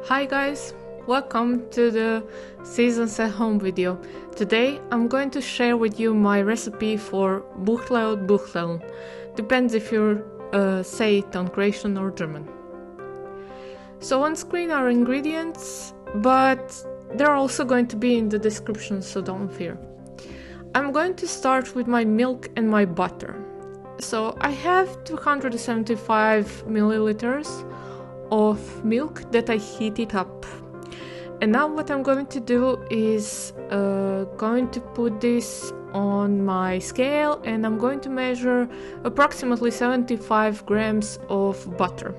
Hi guys, welcome to the Seasons at Home video. Today I'm going to share with you my recipe for Buhteln. Depends if you say it on Croatian or German. So on screen are ingredients, but they're also going to be in the description, so don't fear. I'm going to start with my milk and my butter. So I have 275 milliliters of milk that I heated up. And now what I'm going to do is going to put this on my scale, and I'm going to measure approximately 75 grams of butter.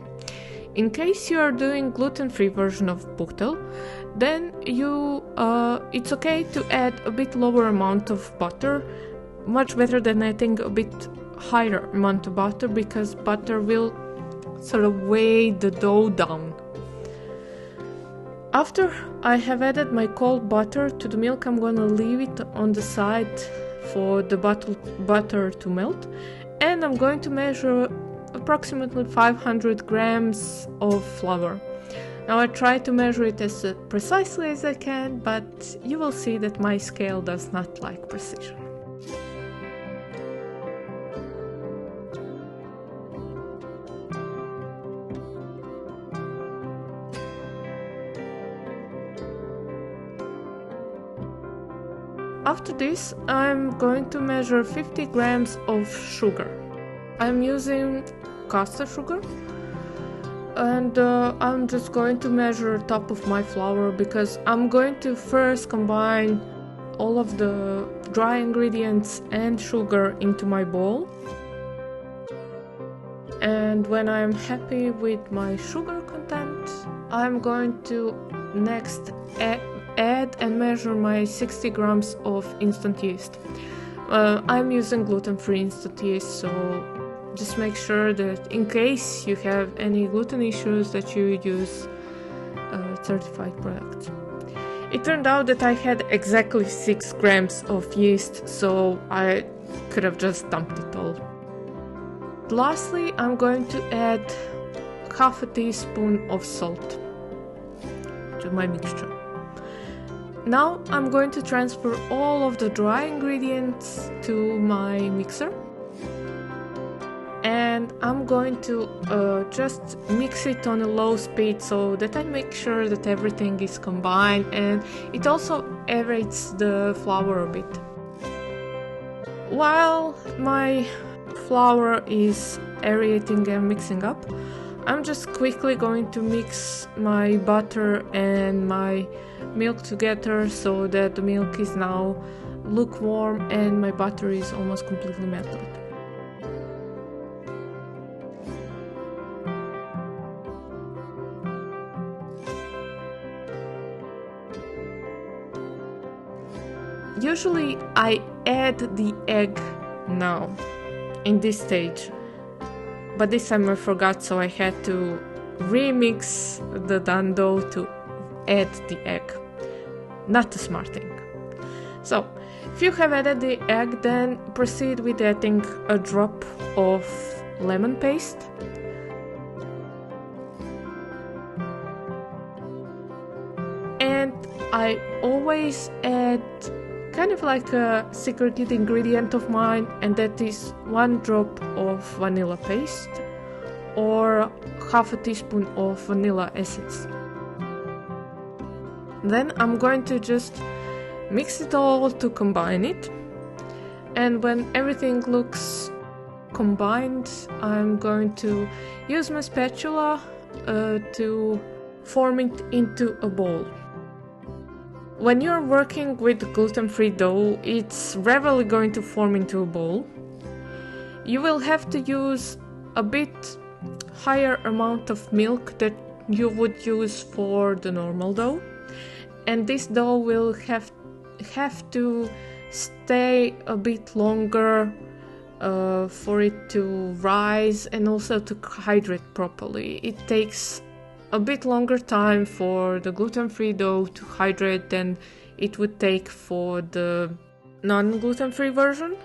In case you are doing gluten-free version of Buhtel, then it's okay to add a bit lower amount of butter, much better than adding a bit higher amount of butter, because butter will sort of weigh the dough down. After I have added my cold butter to the milk, I'm gonna leave it on the side for the butter to melt, and I'm going to measure approximately 500 grams of flour. Now I try to measure it as precisely as I can, but you will see that my scale does not like precision. After this, I'm going to measure 50 grams of sugar. I'm using caster sugar, and I'm just going to measure top of my flour, because I'm going to first combine all of the dry ingredients and sugar into my bowl. And when I'm happy with my sugar content, I'm going to next add and measure my 60 grams of instant yeast. I'm using gluten-free instant yeast, so just make sure that in case you have any gluten issues that you use certified products. It turned out that I had exactly 6 grams of yeast, so I could have just dumped it all. Lastly, I'm going to add half a teaspoon of salt to my mixture. Now I'm going to transfer all of the dry ingredients to my mixer, and I'm going to just mix it on a low speed so that I make sure that everything is combined, and it also aerates the flour a bit. While my flour is aerating and mixing up, I'm just quickly going to mix my butter and my milk together so that the milk is now lukewarm and my butter is almost completely melted. Usually I add the egg now, in this stage, but this time I forgot, so I had to remix the done dough to add the egg. Not a smart thing. So, if you have added the egg, then proceed with adding a drop of lemon paste. And I always add kind of like a secret ingredient of mine, and that is 1 drop of vanilla paste or half a teaspoon of vanilla essence. Then I'm going to just mix it all to combine it, and when everything looks combined, I'm going to use my spatula to form it into a ball. When you're working with gluten-free dough, it's rarely going to form into a ball. You will have to use a bit higher amount of milk that you would use for the normal dough, and this dough will have to stay a bit longer for it to rise and also to hydrate properly. It takes a bit longer time for the gluten-free dough to hydrate than it would take for the non-gluten-free version.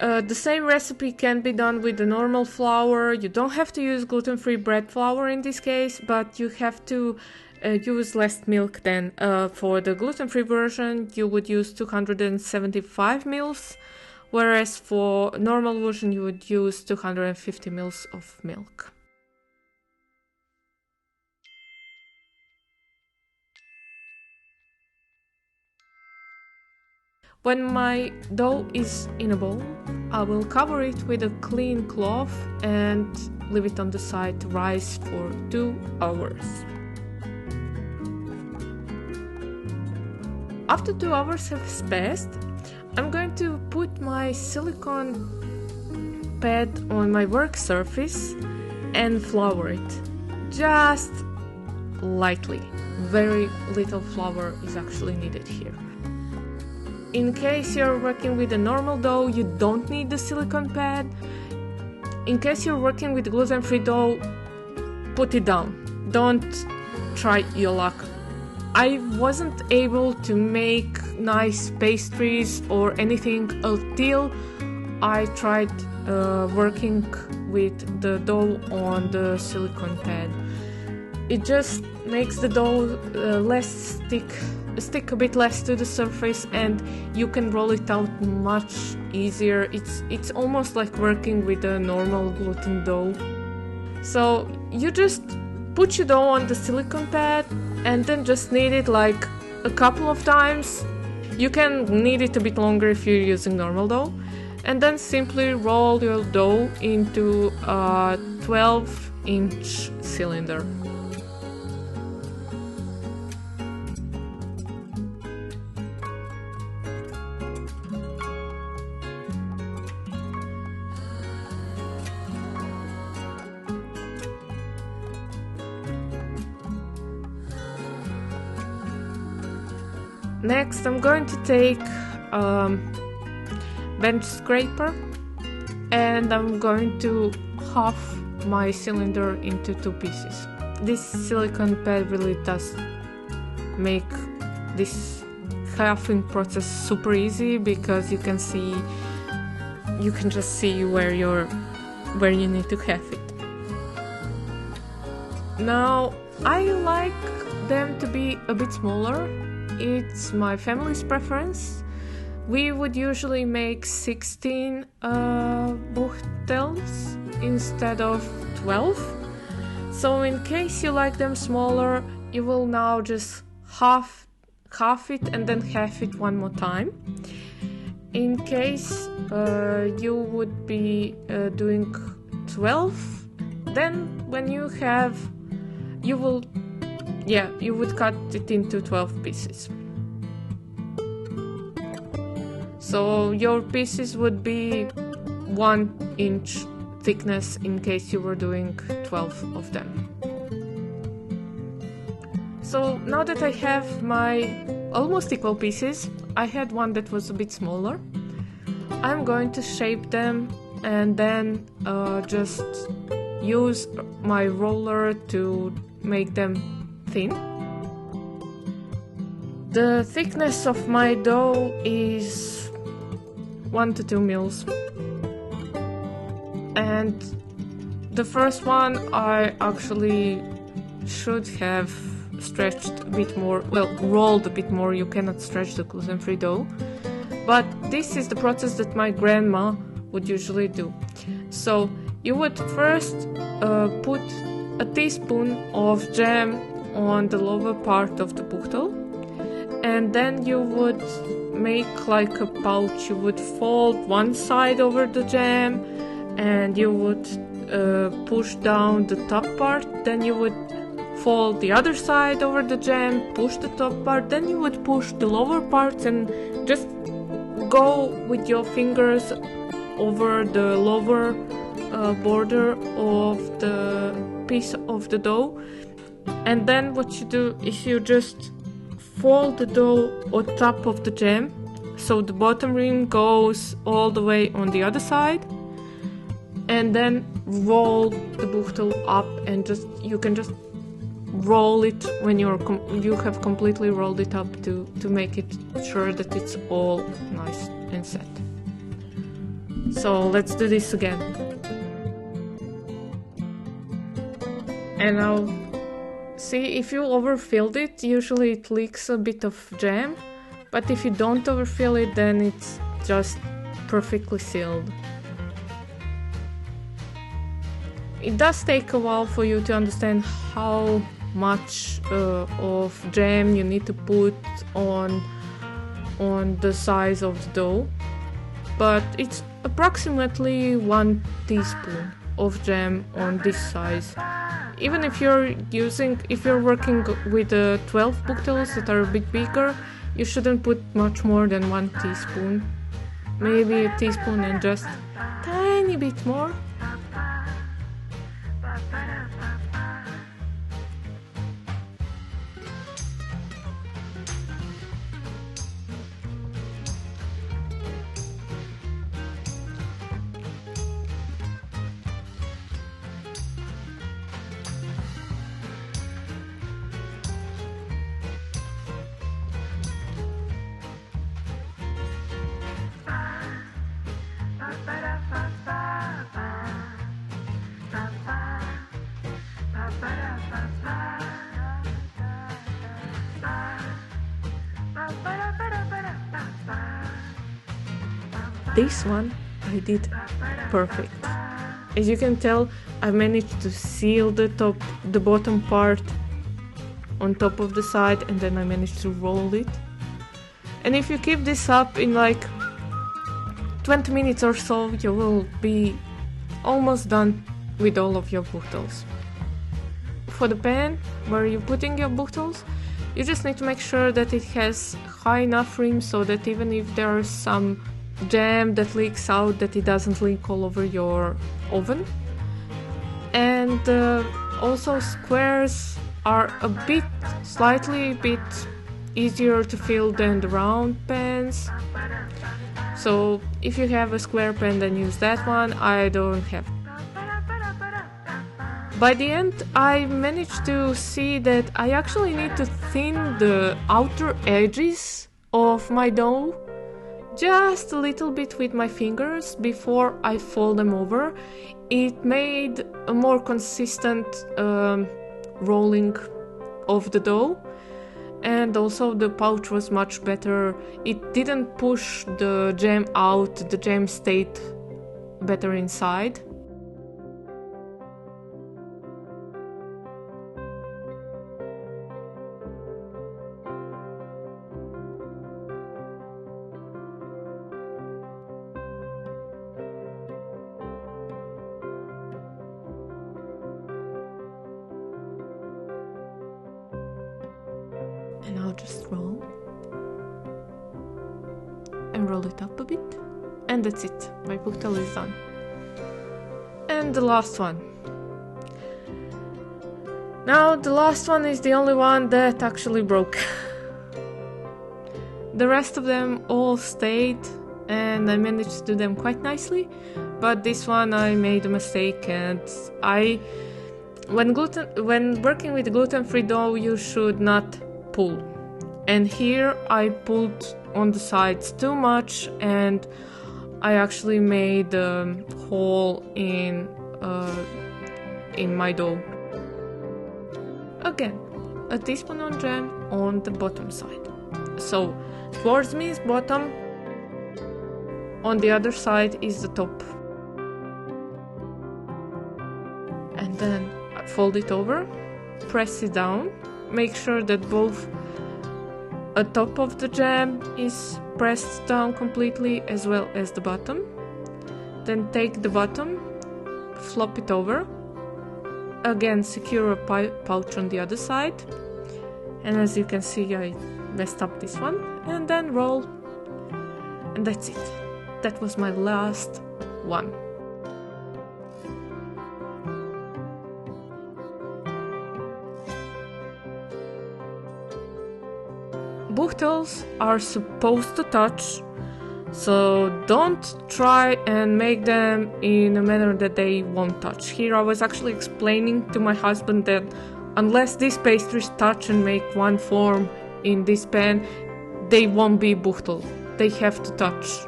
The same recipe can be done with the normal flour. You don't have to use gluten-free bread flour in this case, but you have to use less milk than for the gluten-free version. You would use 275 mils, whereas for normal version you would use 250 mils of milk. When my dough is in a bowl, I will cover it with a clean cloth and leave it on the side to rise for 2 hours. After 2 hours have passed, I'm going to put my silicone pad on my work surface and flour it. Just lightly. Very little flour is actually needed here. In case you're working with a normal dough, you don't need the silicone pad. In case you're working with gluten-free dough, put it down. Don't try your luck. I wasn't able to make nice pastries or anything until I tried working with the dough on the silicone pad. It just makes the dough stick a bit less to the surface, and you can roll it out much easier. It's almost like working with a normal gluten dough. So you just put your dough on the silicone pad and then just knead it like a couple of times. You can knead it a bit longer if you're using normal dough, and then simply roll your dough into a 12-inch cylinder. Next, I'm going to take bench scraper and I'm going to half my cylinder into 2 pieces. This silicone pad really does make this halving process super easy, because you can just see where you need to halve it. Now, I like them to be a bit smaller. It's my family's preference. We would usually make 16 buhtels instead of 12. So in case you like them smaller, you will now just half it and then half it one more time. In case you would be doing 12, then when you would cut it into 12 pieces. So your pieces would be 1 inch thickness in case you were doing 12 of them. So now that I have my almost equal pieces, I had one that was a bit smaller. I'm going to shape them and then just use my roller to make them thin. The thickness of my dough is 1 to 2 mils, and the first one I actually should have stretched a bit more, rolled a bit more. You cannot stretch the gluten-free dough, but this is the process that my grandma would usually do. So you would first put a teaspoon of jam on the lower part of the buhtel, and then you would make like a pouch. You would fold one side over the jam and you would push down the top part, then you would fold the other side over the jam, push the top part, then you would push the lower parts and just go with your fingers over the lower border of the piece of the dough. And then what you do is you just fold the dough on top of the jam, so the bottom rim goes all the way on the other side, and then roll the buhtel up, and you can just roll it when you have completely rolled it up to make it sure that it's all nice and set. So let's do this again. And now, see, if you overfilled it, usually it leaks a bit of jam, but if you don't overfill it, then it's just perfectly sealed. It does take a while for you to understand how much of jam you need to put on the size of the dough, but it's approximately 1 teaspoon of jam on this size. Even if you're working with 12 buhtels that are a bit bigger, you shouldn't put much more than 1 teaspoon. Maybe a teaspoon and just a tiny bit more. This one I did perfect. As you can tell, I managed to seal the bottom part on top of the side, and then I managed to roll it. And if you keep this up in like 20 minutes or so, you will be almost done with all of your buhtels. For the pan where you're putting your buhtels, you just need to make sure that it has high enough rim so that even if there is some jam that leaks out, that it doesn't leak all over your oven. And also squares are slightly bit easier to fill than the round pans. So if you have a square pan, then use that one. I don't have. By the end, I managed to see that I actually need to thin the outer edges of my dough just a little bit with my fingers before I fold them over. It made a more consistent rolling of the dough, and also the pouch was much better. It didn't push the jam out, the jam stayed better inside. And I'll just roll and roll it up a bit, and that's it. My buhtel is done. And the last one. Now the last one is the only one that actually broke. The rest of them all stayed, and I managed to do them quite nicely, but this one I made a mistake, and when working with gluten-free dough, you should not pull. And here I pulled on the sides too much, and I actually made a hole in my dough. Again, a teaspoon of jam on the bottom side. So towards me is bottom, on the other side is the top. And then fold it over, press it down, make sure that both a top of the jam is pressed down completely as well as the bottom. Then take the bottom, flop it over, again secure a pouch on the other side, and as you can see I messed up this one, and then roll, and that's it. That was my last one. Buhtels are supposed to touch, so don't try and make them in a manner that they won't touch. Here I was actually explaining to my husband that unless these pastries touch and make one form in this pan, they won't be buhtel. They have to touch.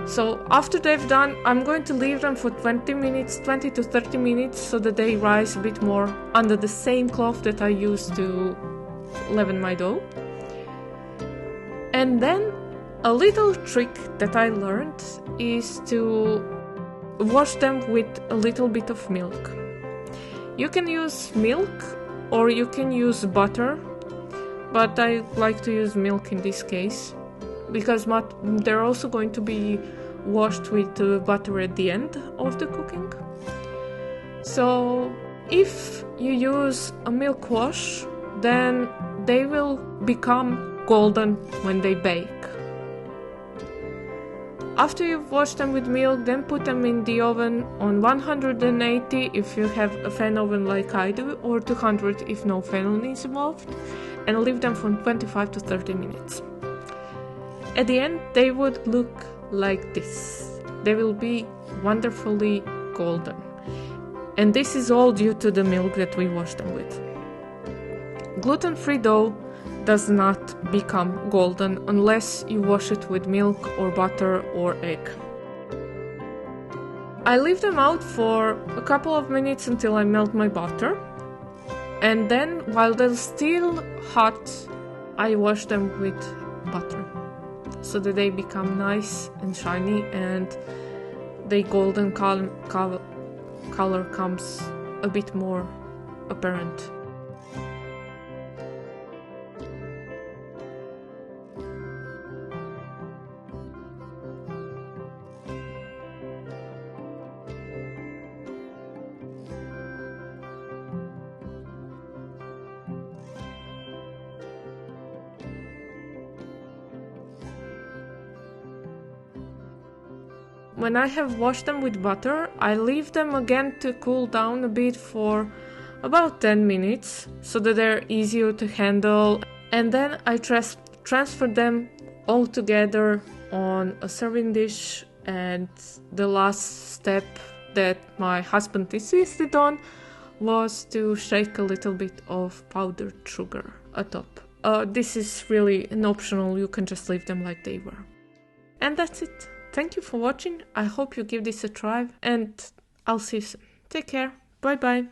So after they've done, I'm going to leave them for 20 to 30 minutes, so that they rise a bit more under the same cloth that I use to leaven my dough. And then a little trick that I learned is to wash them with a little bit of milk. You can use milk or you can use butter, but I like to use milk in this case because they're also going to be washed with butter at the end of the cooking. So if you use a milk wash, then they will become golden when they bake. After you've washed them with milk, then put them in the oven on 180 if you have a fan oven like I do, or 200 if no fan is involved, and leave them for 25 to 30 minutes. At the end, they would look like this. They will be wonderfully golden. And this is all due to the milk that we washed them with. Gluten-free dough does not become golden unless you wash it with milk or butter or egg. I leave them out for a couple of minutes until I melt my butter, and then while they're still hot, I wash them with butter so that they become nice and shiny and the golden color comes a bit more apparent. When I have washed them with butter, I leave them again to cool down a bit for about 10 minutes so that they're easier to handle, and then I transfer them all together on a serving dish. And the last step that my husband insisted on was to shake a little bit of powdered sugar atop. This is really an optional, you can just leave them like they were. And that's it. Thank you for watching. I hope you give this a try, and I'll see you soon. Take care. Bye bye.